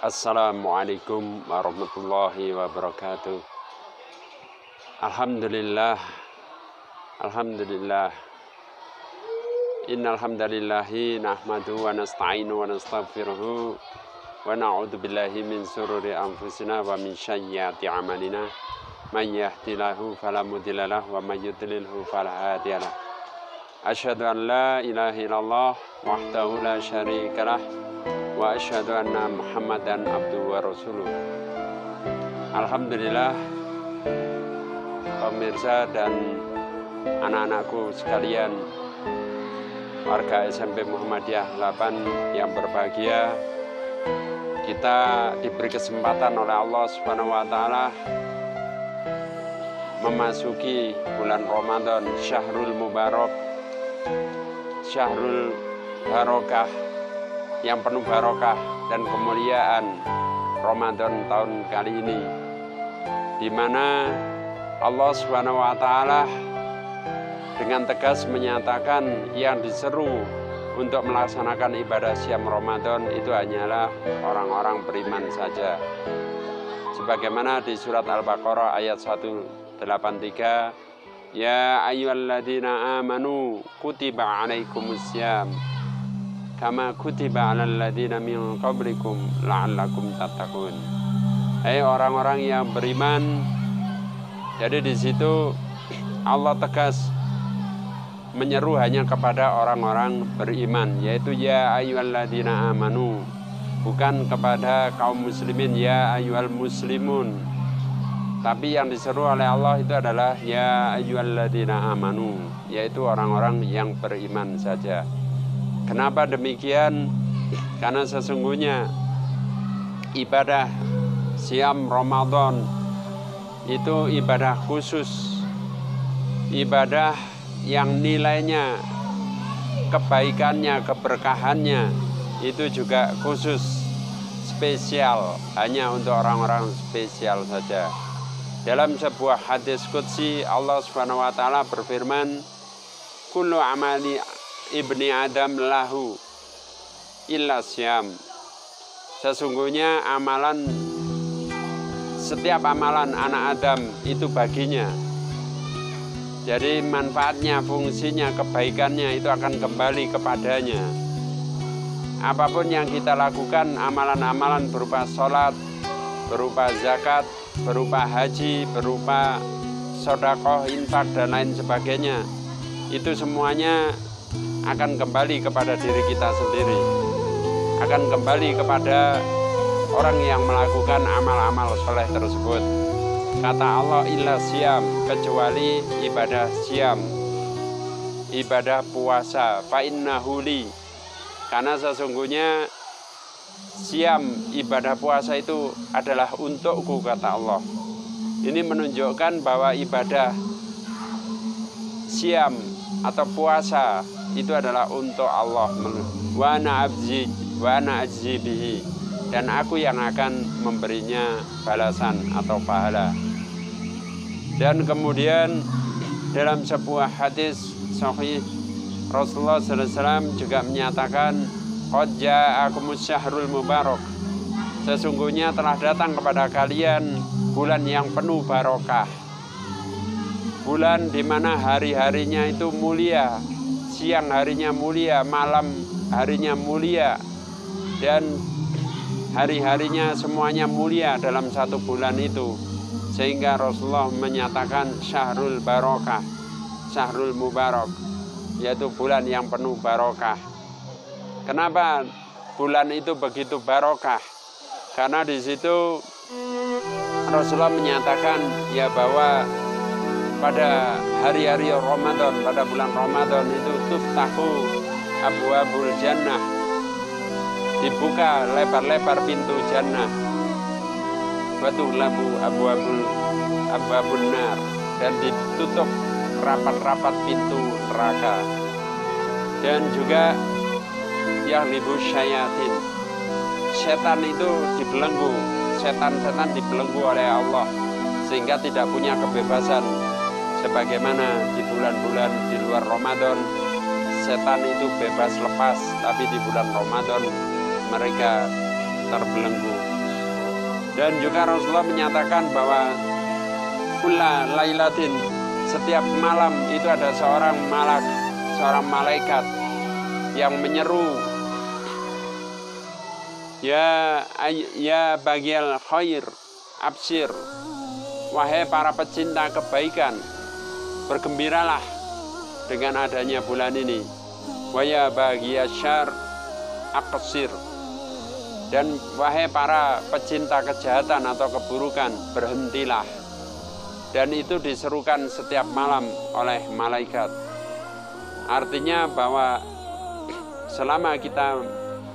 Assalamualaikum warahmatullahi wabarakatuh. Alhamdulillah. Alhamdulillah. Innal hamdalillahi nahmaduhu wa nasta'inu wa nastaghfiruhu wa na'udzu billahi min sururi anfusina wa min sayyiati a'malina. May yahdihillahu fala mudilla lahu wa may yudlilhu fala hadiya lahu. Asyhadu an la ilaha illallah wahdahu la syarika lah wa asyhadu anna Muhammadan abduhu wa rasuluh. Alhamdulillah, pemirsa dan anak-anakku sekalian, warga SMP Muhammadiyah 8 yang berbahagia, kita diberi kesempatan oleh Allah Subhanahu wa taala memasuki bulan Ramadan, Syahrul Mubarak, Syahrul Barokah, yang penuh barokah dan kemuliaan Ramadan tahun kali ini, di mana Allah Subhanahu wa taala dengan tegas menyatakan yang diseru untuk melaksanakan ibadah siam Ramadan itu hanyalah orang-orang beriman saja. Sebagaimana di surat Al-Baqarah ayat 183, ya ayyuhalladzina amanu kutiba alaikumussyam kama kutiba alal ladzina min qablikum la'allakum tattaqun. Hai orang-orang yang beriman. Jadi di situ Allah tegas menyeru hanya kepada orang-orang beriman, yaitu ya ayyuhalladzina amanu, bukan kepada kaum muslimin ya ayyuhal muslimun. Tapi yang diseru oleh Allah itu adalah ya ayyuhalladzina amanu, yaitu orang-orang yang beriman saja. Kenapa demikian? Karena sesungguhnya ibadah siam Ramadan itu ibadah khusus, ibadah yang nilainya, kebaikannya, keberkahannya itu juga khusus, spesial, hanya untuk orang-orang spesial saja. Dalam sebuah hadis qudsi Allah Subhanahu wa taala berfirman, kullu amali ibni Adam lahu illa syam. Sesungguhnya setiap amalan anak Adam itu baginya. Jadi manfaatnya, fungsinya, kebaikannya itu akan kembali kepadanya. Apapun yang kita lakukan, amalan-amalan berupa sholat, berupa zakat, berupa haji, berupa sedekah, infak dan lain sebagainya, itu semuanya akan kembali kepada diri kita sendiri, akan kembali kepada orang yang melakukan amal-amal soleh tersebut. Kata Allah, illa syam, kecuali ibadah syam, ibadah puasa, fa innahu li, karena sesungguhnya syam, ibadah puasa itu adalah untukku, kata Allah. Ini menunjukkan bahwa ibadah syam atau puasa itu adalah untuk Allah. Wa ana ajzi bihi, dan aku yang akan memberinya balasan atau pahala. Dan kemudian dalam sebuah hadis sahih Rasulullah SAW juga menyatakan, qad ja'akumus syahrul mubarak, sesungguhnya telah datang kepada kalian bulan yang penuh barokah, bulan di mana hari-harinya itu mulia, siang harinya mulia, malam harinya mulia, dan hari-harinya semuanya mulia dalam satu bulan itu. Sehingga Rasulullah menyatakan syahrul barokah, syahrul mubarak, yaitu bulan yang penuh barokah. Kenapa bulan itu begitu barokah? Karena di situ Rasulullah menyatakan ya bahwa pada hari-hari Ramadan, pada bulan Ramadan itu tuftahu abwabul jannah, dibuka lebar-lebar pintu jannah, wa tughlaqu abwabun nar, dan ditutup rapat-rapat pintu neraka. Dan juga yaghlibu syayatin, setan itu dibelenggu, setan-setan dibelenggu oleh Allah sehingga tidak punya kebebasan. Sebagaimana di bulan-bulan di luar Ramadan setan itu bebas lepas, tapi di bulan Ramadan mereka terbelenggu. Dan juga Rasulullah menyatakan bahwa kulla lailatin, setiap malam itu ada seorang malaikat yang menyeru, ya bagial khair absir, wahai para pecinta kebaikan, bergembiralah dengan adanya bulan ini. Wa ya bagial syarr aqsir, dan wahai para pecinta kejahatan atau keburukan, berhentilah. Dan itu diserukan setiap malam oleh malaikat. Artinya bahwa selama kita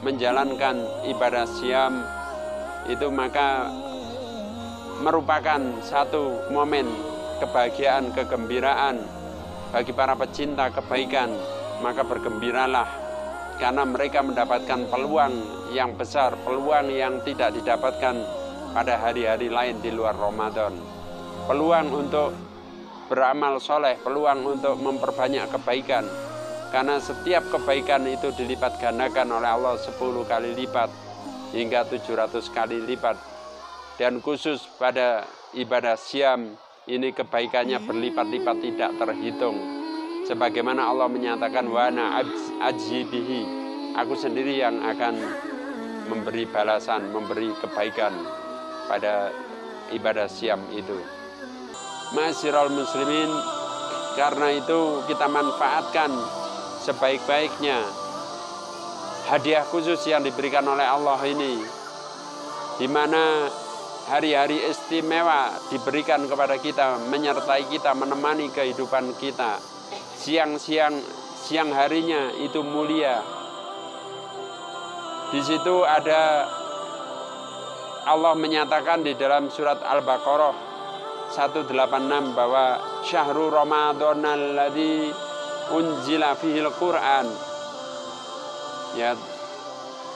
menjalankan ibadah siam itu, maka merupakan satu momen kebahagiaan, kegembiraan bagi para pecinta kebaikan. Maka bergembiralah, karena mereka mendapatkan peluang yang besar, peluang yang tidak didapatkan pada hari-hari lain di luar Ramadan. Peluang untuk beramal soleh, peluang untuk memperbanyak kebaikan. Karena setiap kebaikan itu dilipat gandakan oleh Allah 10 kali lipat hingga 700 kali lipat. Dan khusus pada ibadah siam ini kebaikannya berlipat-lipat tidak terhitung. Sebagaimana Allah menyatakan, wa ana ajzibihi, aku sendiri yang akan memberi balasan, memberi kebaikan pada ibadah siam itu. Ma'asyiral muslimin, karena itu kita manfaatkan sebaik-baiknya hadiah khusus yang diberikan oleh Allah ini, di mana hari-hari istimewa diberikan kepada kita, menyertai kita, menemani kehidupan kita. Siang harinya itu mulia. Di situ ada Allah menyatakan di dalam surat Al-Baqarah 186 bahwa syahrul Ramadhanal ladzi unzila fihil Qur'an, ya,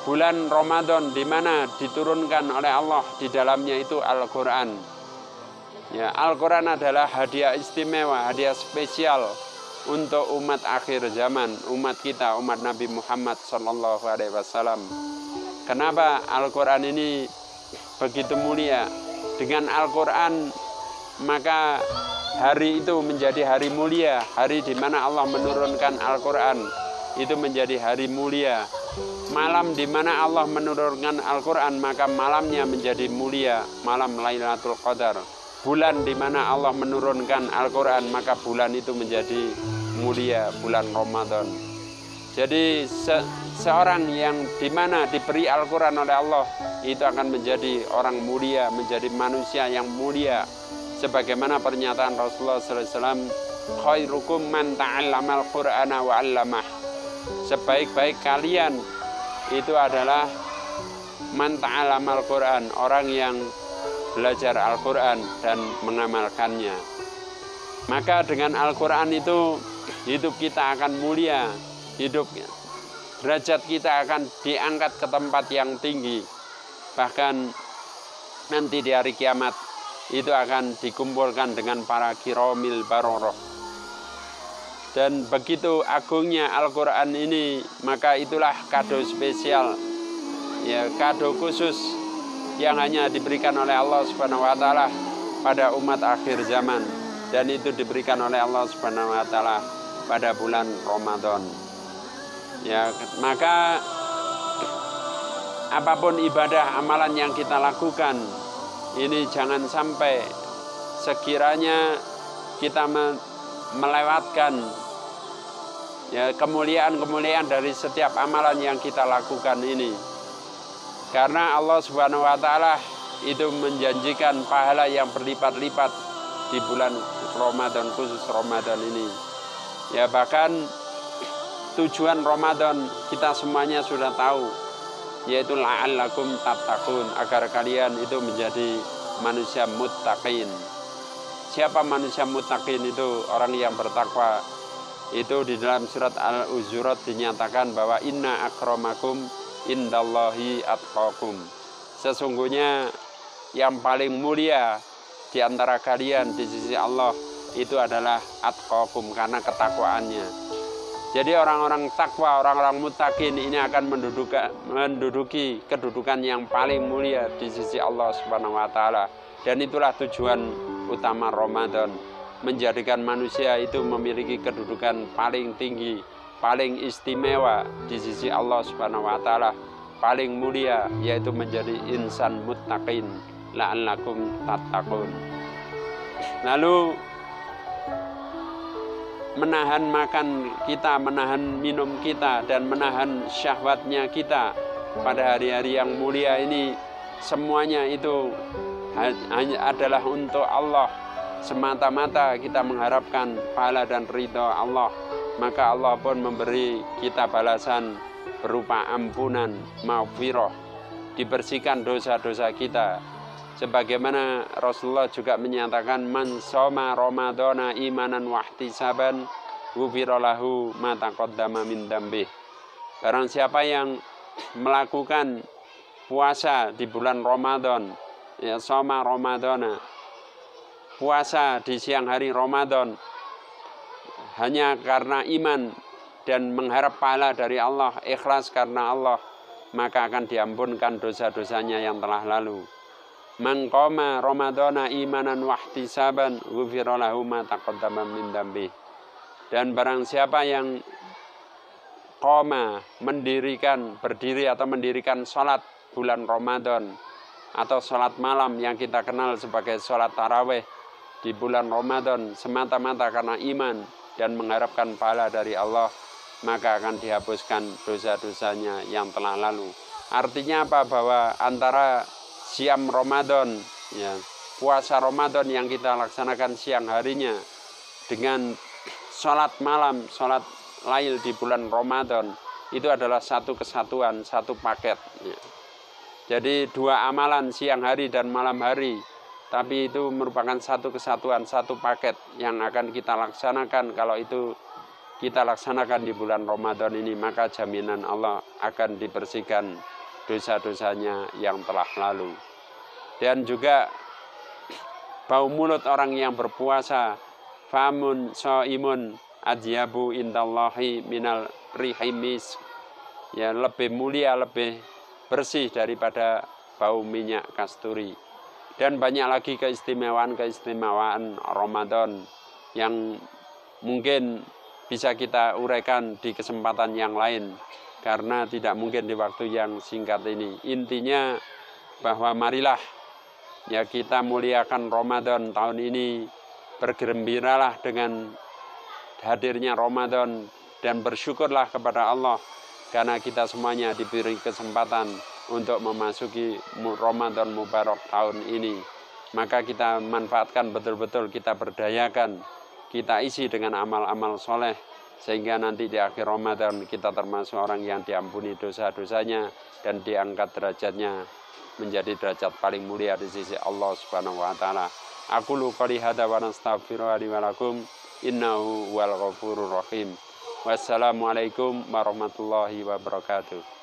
bulan Ramadan di mana diturunkan oleh Allah di dalamnya itu Al-Qur'an. Ya, Al-Qur'an adalah hadiah istimewa, hadiah spesial untuk umat akhir zaman, umat kita, umat Nabi Muhammad SAW. Kenapa Al-Qur'an ini begitu mulia? Dengan Al-Qur'an maka hari itu menjadi hari mulia, hari di mana Allah menurunkan Al-Qur'an itu menjadi hari mulia. Malam di mana Allah menurunkan Al-Qur'an maka malamnya menjadi mulia, malam Lailatul Qadar. Bulan di mana Allah menurunkan Al-Qur'an maka bulan itu menjadi mulia, bulan Ramadan. Jadi seorang yang di mana diberi Al-Qur'an oleh Allah itu akan menjadi orang mulia, menjadi manusia yang mulia. Sebagaimana pernyataan Rasulullah SAW, khairukum man ta'allamal Qur'ana wa 'allamah. Sebaik-baik kalian itu adalah man ta'allamal Qur'an, orang yang belajar Al-Qur'an dan mengamalkannya. Maka dengan Al-Qur'an itu hidup kita akan mulia, derajat kita akan diangkat ke tempat yang tinggi. Bahkan nanti di hari kiamat itu akan dikumpulkan dengan para kiromil baroroh. Dan begitu agungnya Al-Qur'an ini, maka itulah kado spesial, ya, kado khusus yang hanya diberikan oleh Allah Subhanahu wa taala pada umat akhir zaman, dan itu diberikan oleh Allah Subhanahu wa taala pada bulan Ramadan. Ya, maka apapun ibadah amalan yang kita lakukan ini jangan sampai sekiranya kita melewatkan, ya, kemuliaan dari setiap amalan yang kita lakukan ini. Karena Allah Subhanahu wa taala itu menjanjikan pahala yang berlipat-lipat di bulan Ramadan, khusus Ramadan ini. Ya, bahkan tujuan Ramadan kita semuanya sudah tahu, yaitu la'allakum tattaqun, agar kalian itu menjadi manusia muttaqin. Siapa manusia muttaqin itu? Orang yang bertakwa. Itu di dalam surat Al-Hujurat dinyatakan bahwa inna akramakum indallahi atqakum. Sesungguhnya yang paling mulia di antara kalian di sisi Allah itu adalah atqakum, karena ketakwaannya. Jadi orang-orang takwa, orang-orang muttaqin ini akan menduduki kedudukan yang paling mulia di sisi Allah Subhanahu wa taala. Dan itulah tujuan utama Ramadan, menjadikan manusia itu memiliki kedudukan paling tinggi, paling istimewa di sisi Allah Subhanahu wa taala, paling mulia, yaitu menjadi insan muttaqin la'allakum tattaqun. Lalu menahan makan kita, menahan minum kita, dan menahan syahwatnya kita pada hari-hari yang mulia ini, semuanya itu adalah untuk Allah. Semata-mata kita mengharapkan pahala dan ridha Allah, maka Allah pun memberi kita balasan berupa ampunan, maghfirah, dibersihkan dosa-dosa kita. Sebagaimana Rasulullah juga menyatakan, man shoma ramadhana imanan wahtisaban ghufira lahu ma taqaddama min dzambih. Barang siapa yang melakukan puasa di bulan Ramadan, ya shoma ramadhana, puasa di siang hari Ramadan hanya karena iman dan mengharap pahala dari Allah, ikhlas karena Allah, maka akan diampunkan dosa-dosanya yang telah lalu. Man qama ramadhana imanan wahtisaban ghufira lahu ma taqaddama min dzambih. Dan barang siapa yang qama, berdiri atau mendirikan salat bulan Ramadan atau salat malam yang kita kenal sebagai salat tarawih di bulan Ramadan semata-mata karena iman dan mengharapkan pahala dari Allah, maka akan dihapuskan dosa-dosanya yang telah lalu. Artinya apa? Bahwa antara siam Ramadan, ya, puasa Ramadan yang kita laksanakan siang harinya dengan sholat malam, sholat lail di bulan Ramadan, itu adalah satu kesatuan, satu paket. Ya. Jadi dua amalan siang hari dan malam hari, tapi itu merupakan satu kesatuan, satu paket yang akan kita laksanakan. Kalau itu kita laksanakan di bulan Ramadan ini, maka jaminan Allah akan dibersihkan dosa-dosanya yang telah lalu. Dan juga bau mulut orang yang berpuasa, famun shaimun adyabu indallahi minal rihimis, ya, lebih mulia, lebih bersih daripada bau minyak kasturi. Dan banyak lagi keistimewaan Ramadan yang mungkin bisa kita uraikan di kesempatan yang lain, karena tidak mungkin di waktu yang singkat ini. Intinya bahwa marilah, ya, kita muliakan Ramadan tahun ini, bergembiralah dengan hadirnya Ramadan, dan bersyukurlah kepada Allah karena kita semuanya diberi kesempatan untuk memasuki Ramadan Mubarak tahun ini. Maka kita manfaatkan betul-betul, kita berdayakan, kita isi dengan amal-amal soleh, sehingga nanti di akhir Ramadan kita termasuk orang yang diampuni dosa-dosanya dan diangkat derajatnya menjadi derajat paling mulia di sisi Allah Subhanahu wa taala. Aqulu qouli hadza wa nastaghfirullaha li wa lakum innahu huwal ghafurur rahim. Wassalamualaikum warahmatullahi wabarakatuh.